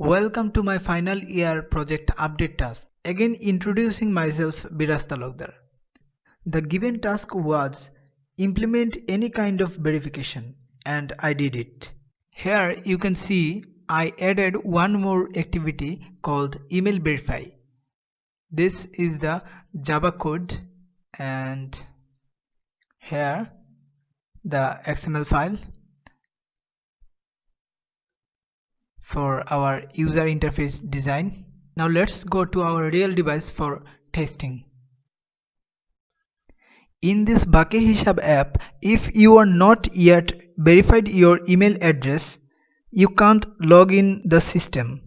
Welcome to my final year project update task. Again introducing myself, Biraj Talukder. The given task was implement any kind of verification and I did it. Here you can see I added one more activity called email verify. This is the Java code and here the XML file for our user interface design. Now let's go to our real device for testing. In this 𝒂𝒂 app, if you are not yet verified your email address, you can't log in the system.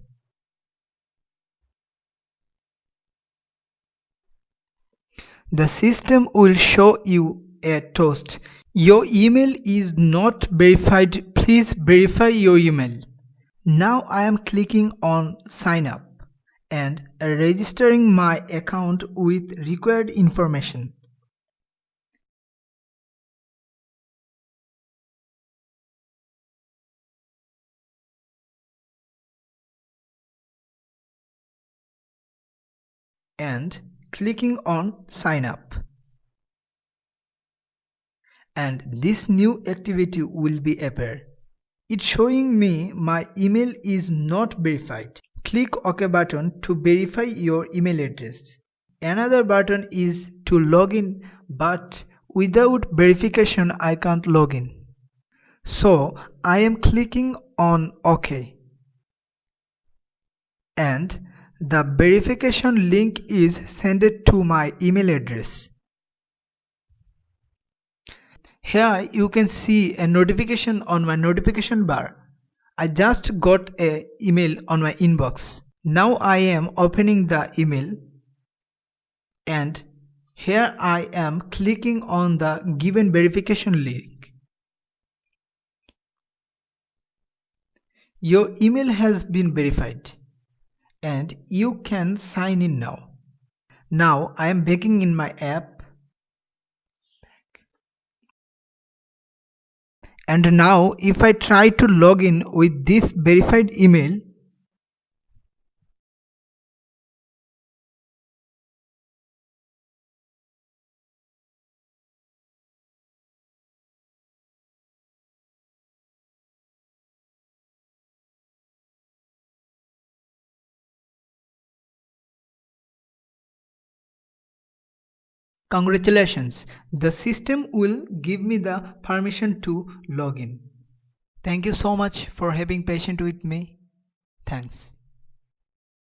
The system will show you a toast. Your email is not verified. Please verify your email. Now I am clicking on sign up and registering my account with required information. And clicking on sign up. And this new activity will be appear. It's showing me my email is not verified. Click OK button to verify your email address. Another button is to log in, but without verification I can't log in. So I am clicking on OK. And the verification link is sent to my email address. Here you can see a notification on my notification bar. I just got an email on my inbox. Now I am opening the email and here I am clicking on the given verification link. Your email has been verified and you can sign in now. Now I am back in my app. And now if I try to log in with this verified email, congratulations, the system will give me the permission to log in. Thank you so much for having patience with me. Thanks.